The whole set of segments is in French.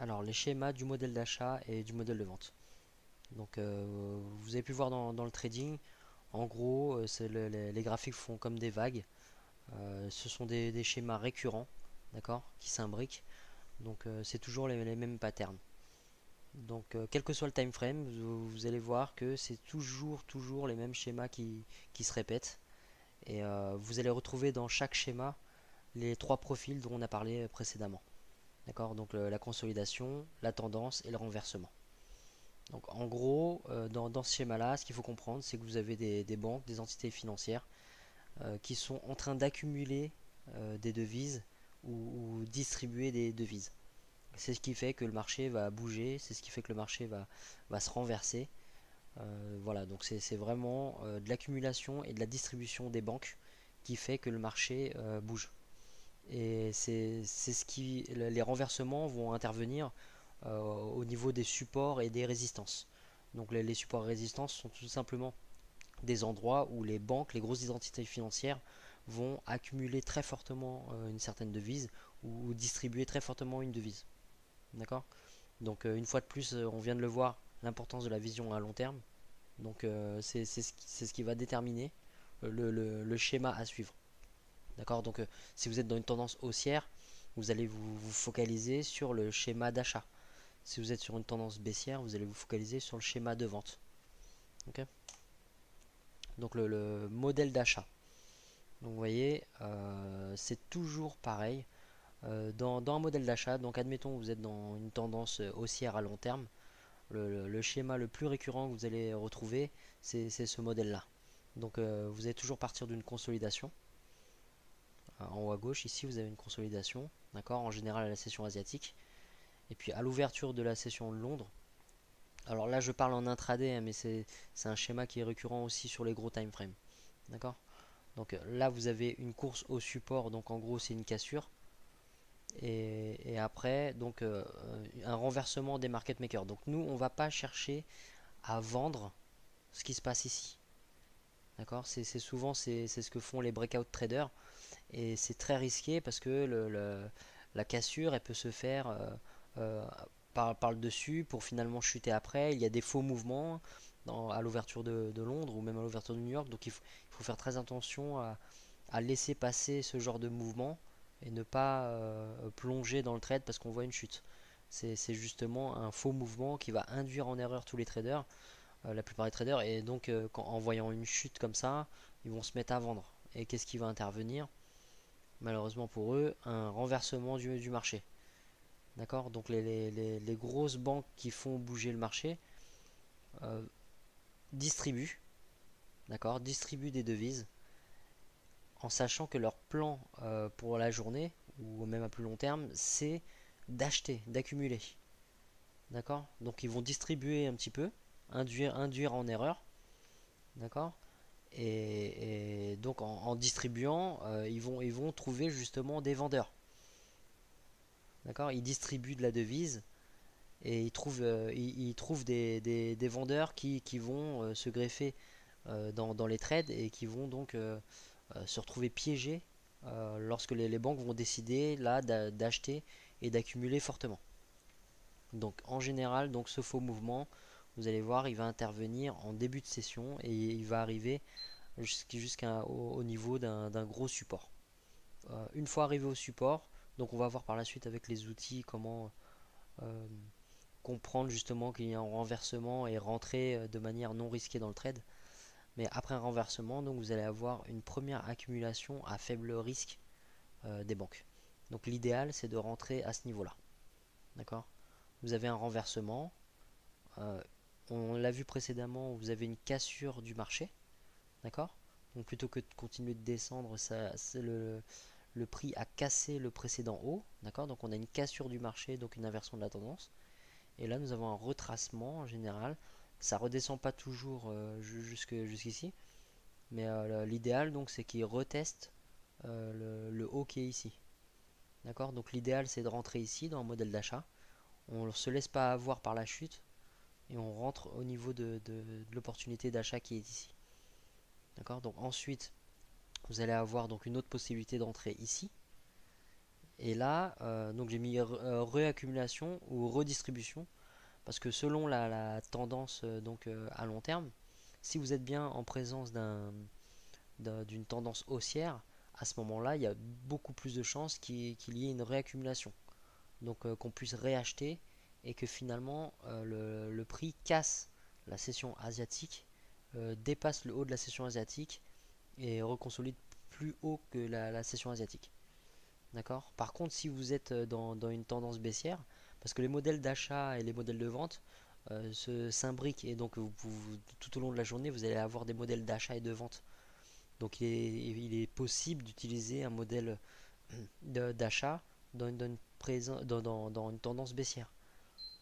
Alors, les schémas du modèle d'achat et du modèle de vente. Donc, vous avez pu voir dans le trading, en gros, les graphiques font comme des vagues. Ce sont des schémas récurrents, d'accord, qui s'imbriquent. Donc, c'est toujours les mêmes patterns. Donc, quel que soit le time frame, vous allez voir que c'est toujours les mêmes schémas qui se répètent. Et vous allez retrouver dans chaque schéma les trois profils dont on a parlé précédemment. D'accord? Donc la consolidation, la tendance et le renversement. Donc en gros, dans ce schéma-là, ce qu'il faut comprendre, c'est que vous avez des banques, des entités financières qui sont en train d'accumuler des devises ou distribuer des devises. C'est ce qui fait que le marché va bouger, c'est ce qui fait que le marché va se renverser. Voilà, donc c'est vraiment de l'accumulation et de la distribution des banques qui fait que le marché bouge. Et c'est ce qui, les renversements vont intervenir au niveau des supports et des résistances. Donc les supports et résistances sont tout simplement des endroits où les banques, les grosses identités financières vont accumuler très fortement une certaine devise ou distribuer très fortement une devise. D'accord? Donc une fois de plus, on vient de le voir, l'importance de la vision à long terme. Donc c'est ce qui va déterminer le schéma à suivre. D'accord? Donc si vous êtes dans une tendance haussière, vous allez vous focaliser sur le schéma d'achat. Si vous êtes sur une tendance baissière, vous allez vous focaliser sur le schéma de vente. Ok. Donc le modèle d'achat. Donc vous voyez, c'est toujours pareil. Dans un modèle d'achat, donc admettons que vous êtes dans une tendance haussière à long terme, le schéma le plus récurrent que vous allez retrouver, c'est ce modèle-là. Donc vous allez toujours partir d'une consolidation. En haut à gauche, ici, vous avez une consolidation, d'accord, en général à la session asiatique. Et puis à l'ouverture de la session de Londres, alors là je parle en intraday, hein, mais c'est un schéma qui est récurrent aussi sur les gros time frames. D'accord. Donc là vous avez une course au support, donc en gros c'est une cassure. Et après, donc un renversement des market makers. Donc nous, on va pas chercher à vendre ce qui se passe ici. D'accord. C'est souvent c'est ce que font les breakout traders. Et c'est très risqué parce que la cassure, elle peut se faire euh, par le dessus pour finalement chuter après. Il y a des faux mouvements à l'ouverture de Londres ou même à l'ouverture de New York. Donc il faut faire très attention à laisser passer ce genre de mouvement et ne pas plonger dans le trade parce qu'on voit une chute. C'est justement un faux mouvement qui va induire en erreur tous les traders, la plupart des traders. Et donc en voyant une chute comme ça, ils vont se mettre à vendre. Et qu'est-ce qui va intervenir? Malheureusement pour eux, un renversement du marché. D'accord. Donc les grosses banques qui font bouger le marché euh, distribuent, d'accord, distribuent des devises en sachant que leur plan pour la journée ou même à plus long terme, c'est d'acheter, d'accumuler. D'accord. Donc ils vont distribuer un petit peu, induire en erreur. D'accord. Et donc en distribuant, ils vont trouver justement des vendeurs. D'accord. Ils distribuent de la devise et ils trouvent des vendeurs qui vont se greffer dans les trades et qui vont donc se retrouver piégés lorsque les banques vont décider là d'acheter et d'accumuler fortement. Donc en général, donc ce faux mouvement, vous allez voir, il va intervenir en début de session et il va arriver jusqu'au niveau d'un gros support. Une fois arrivé au support, donc on va voir par la suite avec les outils comment euh, comprendre justement qu'il y a un renversement et rentrer de manière non risquée dans le trade. Mais après un renversement, donc vous allez avoir une première accumulation à faible risque des banques. Donc l'idéal c'est de rentrer à ce niveau-là. D'accord. Vous avez un renversement. euh, on l'a vu précédemment, vous avez une cassure du marché. D'accord. Donc plutôt que de continuer de descendre, le prix a cassé le précédent haut. D'accord. Donc on a une cassure du marché, donc une inversion de la tendance. Et là nous avons un retracement en général. Ça redescend pas toujours jusqu'ici. Mais l'idéal donc c'est qu'il reteste le haut qui est ici. D'accord. Donc l'idéal c'est de rentrer ici dans un modèle d'achat. On ne se laisse pas avoir par la chute et on rentre au niveau de l'opportunité d'achat qui est ici. D'accord. Donc ensuite vous allez avoir donc une autre possibilité d'entrer ici. Et là, donc j'ai mis réaccumulation ou redistribution parce que selon la tendance à long terme, si vous êtes bien en présence d'une tendance haussière, à ce moment-là, il y a beaucoup plus de chances qu'il y ait une réaccumulation. Donc qu'on puisse réacheter et que finalement le prix casse la session asiatique, dépasse le haut de la session asiatique et reconsolide plus haut que la session asiatique. D'accord. Par contre, si vous êtes dans une tendance baissière, parce que les modèles d'achat et les modèles de vente s'imbriquent et donc tout au long de la journée, vous allez avoir des modèles d'achat et de vente. Donc il est possible d'utiliser un modèle d'achat dans une tendance baissière.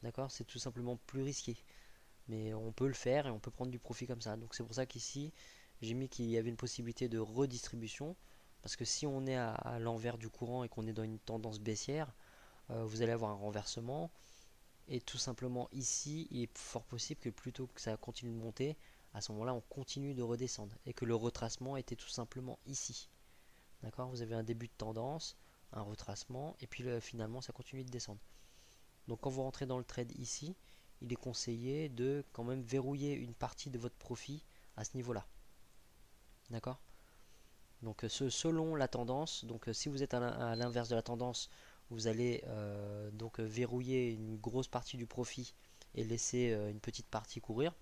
D'accord. C'est tout simplement plus risqué. Mais on peut le faire et on peut prendre du profit comme ça. Donc c'est pour ça qu'ici, j'ai mis qu'il y avait une possibilité de redistribution. Parce que si on est à l'envers du courant et qu'on est dans une tendance baissière, vous allez avoir un renversement. Et tout simplement ici, il est fort possible que plutôt que ça continue de monter, à ce moment-là, on continue de redescendre. Et que le retracement était tout simplement ici. D'accord. Vous avez un début de tendance, un retracement, et puis finalement, ça continue de descendre. Donc quand vous rentrez dans le trade ici, il est conseillé de quand même verrouiller une partie de votre profit à ce niveau-là. D'accord. Donc selon la tendance, donc si vous êtes à l'inverse de la tendance, vous allez verrouiller une grosse partie du profit et laisser une petite partie courir.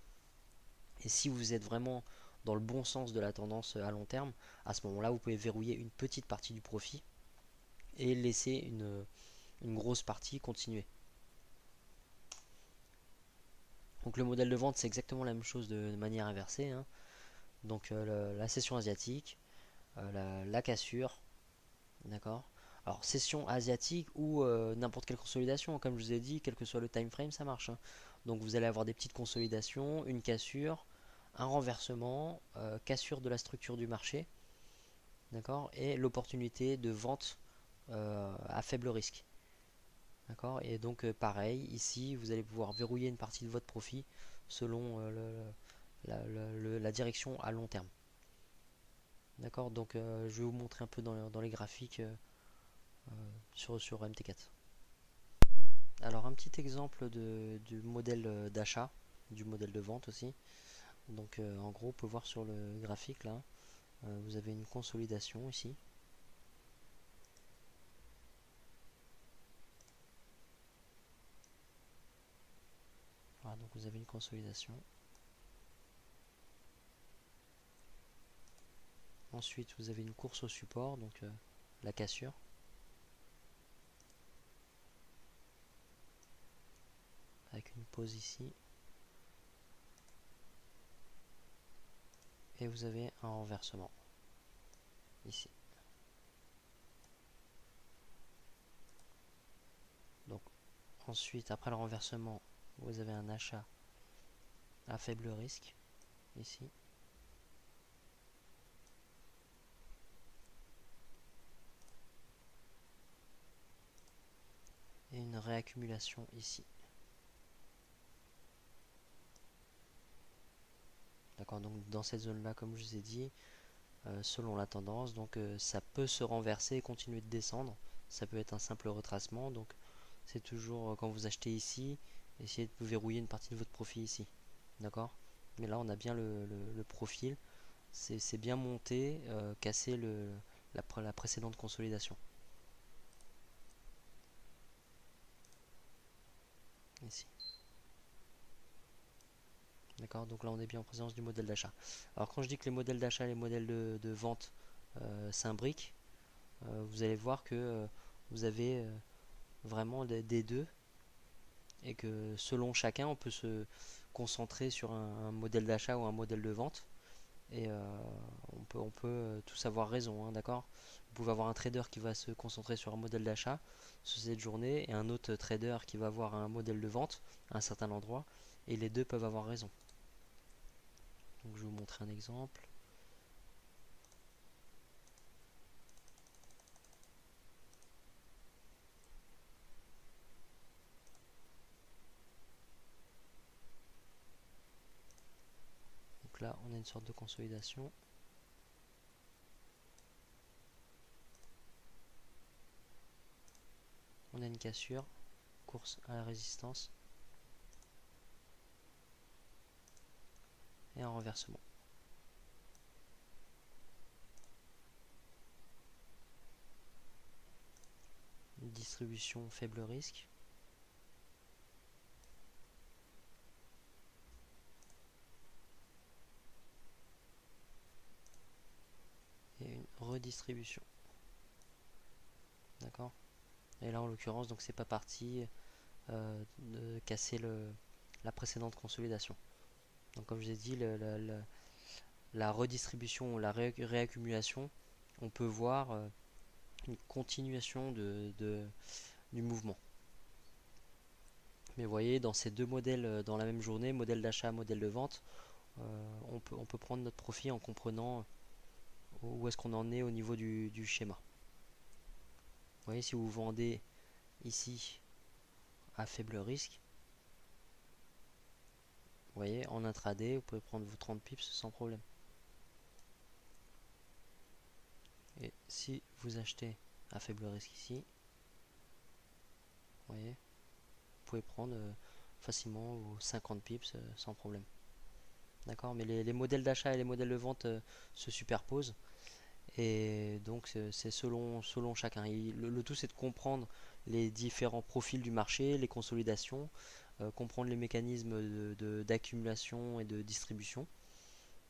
Et si vous êtes vraiment dans le bon sens de la tendance à long terme, à ce moment-là, vous pouvez verrouiller une petite partie du profit et laisser une grosse partie continuer. Donc le modèle de vente, c'est exactement la même chose de manière inversée, hein. Donc la session asiatique, la cassure, d'accord. Alors session asiatique ou n'importe quelle consolidation, comme je vous ai dit, quel que soit le time frame, ça marche, hein. Donc vous allez avoir des petites consolidations, une cassure, un renversement, cassure de la structure du marché, d'accord, et l'opportunité de vente à faible risque. D'accord. Et donc pareil, ici vous allez pouvoir verrouiller une partie de votre profit selon la direction à long terme. D'accord. Donc je vais vous montrer un peu dans les graphiques sur MT4. Alors un petit exemple du modèle d'achat, du modèle de vente aussi. Donc en gros, on peut voir sur le graphique là, vous avez une consolidation ici. Voilà, donc vous avez une consolidation. Ensuite, vous avez une course au support, donc la cassure. Avec une pause ici. Et vous avez un renversement ici. Donc ensuite, après le renversement, vous avez un achat à faible risque ici. Et une réaccumulation ici. D'accord, donc dans cette zone là, comme je vous ai dit, selon la tendance, donc ça peut se renverser et continuer de descendre. Ça peut être un simple retracement, donc c'est toujours quand vous achetez ici, essayez de verrouiller une partie de votre profit ici. D'accord. Mais là on a bien le profil, c'est bien monté, casser la précédente consolidation ici. D'accord, donc là on est bien en présence du modèle d'achat. Alors quand je dis que les modèles d'achat et les modèles de vente s'imbriquent, vous allez voir que vous avez vraiment des deux et que selon chacun on peut se concentrer sur un modèle d'achat ou un modèle de vente et on peut tous avoir raison, hein, d'accord. Vous pouvez avoir un trader qui va se concentrer sur un modèle d'achat sur cette journée et un autre trader qui va avoir un modèle de vente à un certain endroit et les deux peuvent avoir raison. Donc je vais vous montrer un exemple. Donc là on a une sorte de consolidation. On a une cassure, course à la résistance et un renversement. Une distribution faible risque. Et une redistribution. D'accord. Et là en l'occurrence donc c'est pas parti de casser la précédente consolidation. Donc comme je vous ai dit, la redistribution, la réaccumulation, on peut voir une continuation du mouvement. Mais vous voyez, dans ces deux modèles dans la même journée, modèle d'achat, modèle de vente, on peut prendre notre profit en comprenant où est-ce qu'on en est au niveau du schéma. Vous voyez, si vous vendez ici à faible risque, vous voyez, en intraday, vous pouvez prendre vos 30 pips sans problème. Et si vous achetez à faible risque ici, vous voyez, vous pouvez prendre facilement vos 50 pips sans problème. D'accord, mais les modèles d'achat et les modèles de vente se superposent. Et donc c'est selon chacun. Le tout c'est de comprendre les différents profils du marché, les consolidations, comprendre les mécanismes d'accumulation et de distribution,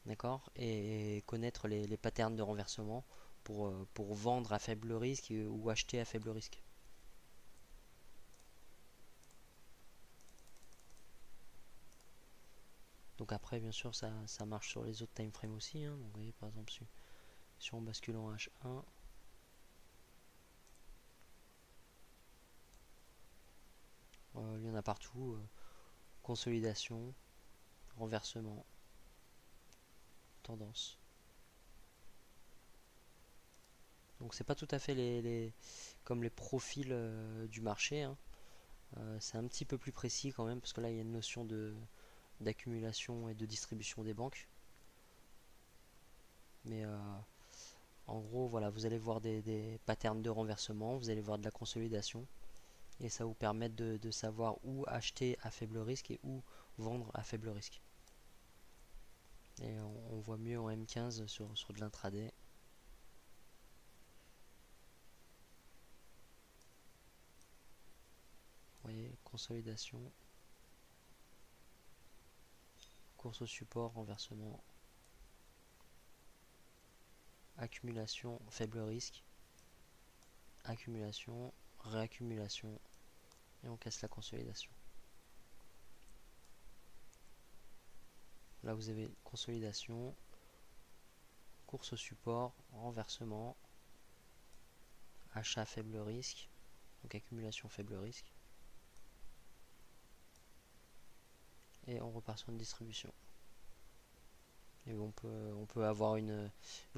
d'accord, et connaître les patterns de renversement pour vendre à faible risque ou acheter à faible risque. Donc après bien sûr ça marche sur les autres time frames aussi, hein. Donc, vous voyez par exemple si on bascule en H1, il y en a partout, consolidation, renversement, tendance. Donc c'est pas tout à fait comme les profils du marché, hein. C'est un petit peu plus précis quand même parce que là il y a une notion d'accumulation et de distribution des banques. Mais en gros voilà, vous allez voir des patterns de renversement, vous allez voir de la consolidation et ça vous permet de savoir où acheter à faible risque et où vendre à faible risque. Et on voit mieux en M15 sur de l'intraday. Vous voyez, consolidation, course au support, renversement, accumulation, faible risque, accumulation, réaccumulation, et on casse la consolidation. Là vous avez consolidation, course au support, renversement, achat faible risque, donc accumulation faible risque, et on repart sur une distribution. Et on peut avoir une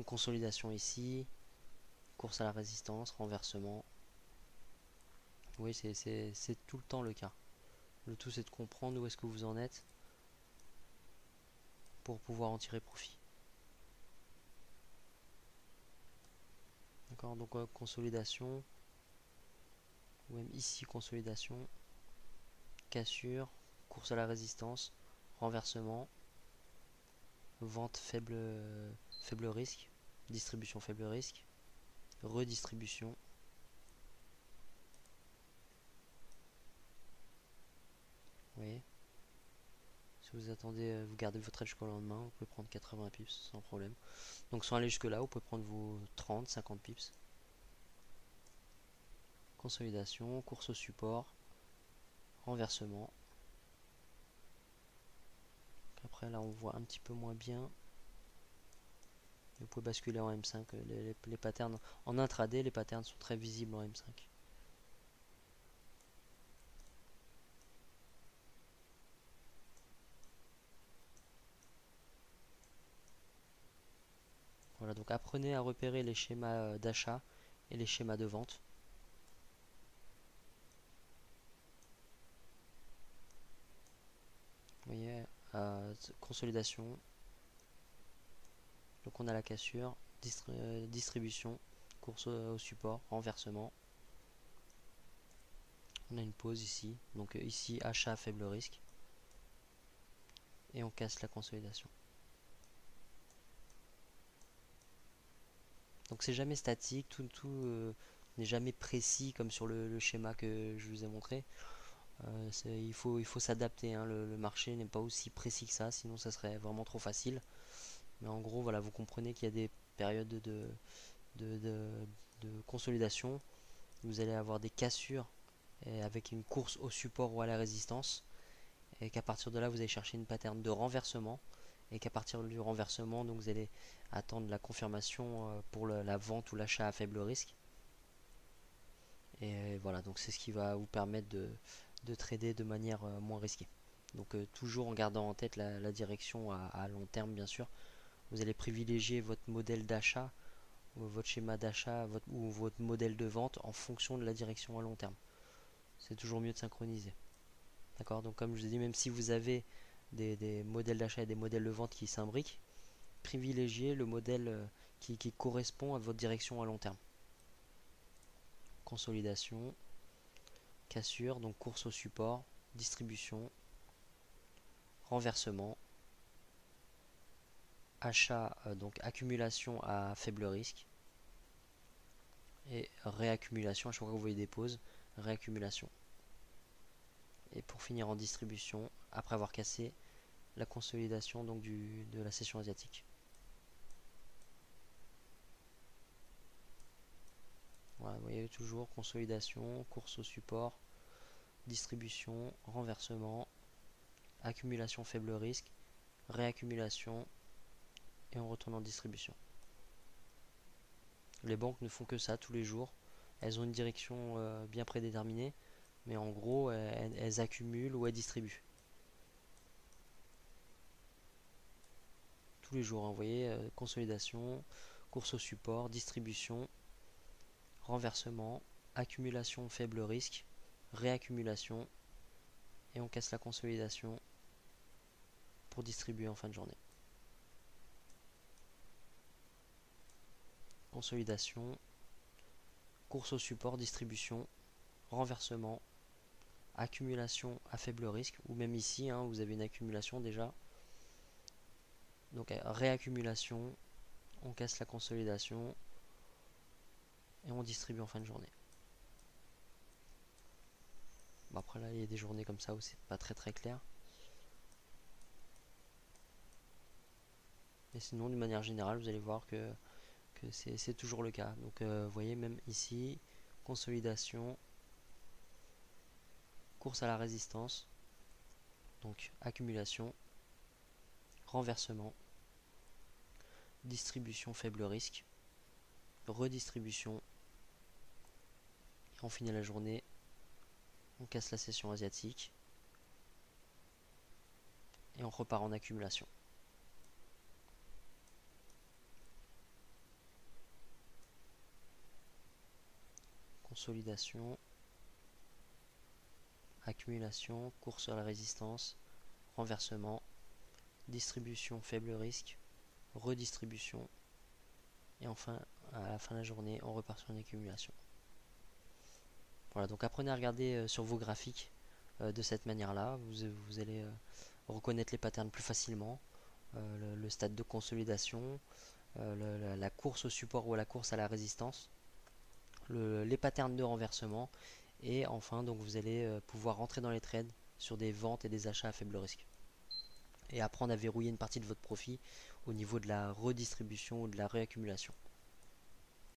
consolidation ici, course à la résistance, renversement. Oui, c'est tout le temps le cas. Le tout c'est de comprendre où est-ce que vous en êtes pour pouvoir en tirer profit. D'accord, donc consolidation, ou même ici consolidation, cassure, course à la résistance, renversement, vente faible risque, distribution faible risque, redistribution. Vous voyez, si vous attendez, vous gardez votre edge jusqu'au lendemain, vous pouvez prendre 80 pips sans problème. Donc sans aller jusque là, vous pouvez prendre vos 30, 50 pips. Consolidation, course au support, renversement. Après là on voit un petit peu moins bien. Vous pouvez basculer en M5. Les patterns en intraday, les patterns sont très visibles en M5. Voilà, donc apprenez à repérer les schémas d'achat et les schémas de vente. Vous voyez, consolidation. Donc on a la cassure, distribution, course au support, renversement. On a une pause ici, donc ici achat à faible risque, et on casse la consolidation. Donc c'est jamais statique, tout n'est jamais précis comme sur le schéma que je vous ai montré. Il faut s'adapter, hein. Le marché n'est pas aussi précis que ça, sinon ça serait vraiment trop facile. Mais en gros, voilà, vous comprenez qu'il y a des périodes de, de, de consolidation. Vous allez avoir des cassures et avec une course au support ou à la résistance. Et qu'à partir de là, vous allez chercher une pattern de renversement. Et qu'à partir du renversement, donc vous allez attendre la confirmation pour la vente ou l'achat à faible risque. Et voilà, donc c'est ce qui va vous permettre de trader de manière moins risquée. Donc toujours en gardant en tête la direction à long terme, bien sûr. Vous allez privilégier votre modèle d'achat, ou votre schéma d'achat ou votre modèle de vente en fonction de la direction à long terme. C'est toujours mieux de synchroniser. D'accord. Donc comme je vous ai dit, même si vous avez des modèles d'achat et des modèles de vente qui s'imbriquent, privilégiez le modèle qui correspond à votre direction à long terme. Consolidation, cassure, donc course au support, distribution, renversement, achat, donc accumulation à faible risque, et réaccumulation à chaque fois que vous voyez des pauses, réaccumulation. Et pour finir en distribution, après avoir cassé la consolidation donc de la session asiatique. Voilà, vous voyez toujours consolidation, course au support, distribution, renversement, accumulation faible risque, réaccumulation, et on retourne en distribution. Les banques ne font que ça tous les jours. Elles ont une direction bien prédéterminée, mais en gros, elles accumulent ou elles distribuent. Tous les jours, hein, vous voyez, consolidation, course au support, distribution, renversement, accumulation faible risque, réaccumulation, et on casse la consolidation pour distribuer en fin de journée. Consolidation, course au support, distribution, renversement, accumulation à faible risque, ou même ici, hein, vous avez une accumulation déjà. Donc réaccumulation, on casse la consolidation et on distribue en fin de journée. Bon, après là, il y a des journées comme ça où c'est pas très clair. Mais sinon, d'une manière générale, vous allez voir que c'est toujours le cas. Donc vous voyez, même ici, consolidation, course à la résistance, donc accumulation, renversement, distribution faible risque, redistribution, et on finit la journée, on casse la session asiatique et on repart en accumulation. Consolidation, accumulation, course à la résistance, renversement, distribution faible risque, redistribution, et enfin à la fin de la journée on repart sur une accumulation. Voilà, donc apprenez à regarder sur vos graphiques de cette manière là, vous allez reconnaître les patterns plus facilement, le stade de consolidation, la course au support ou à la course à la résistance, les patterns de renversement, et enfin donc vous allez pouvoir rentrer dans les trades sur des ventes et des achats à faible risque et apprendre à verrouiller une partie de votre profit au niveau de la redistribution ou de la réaccumulation.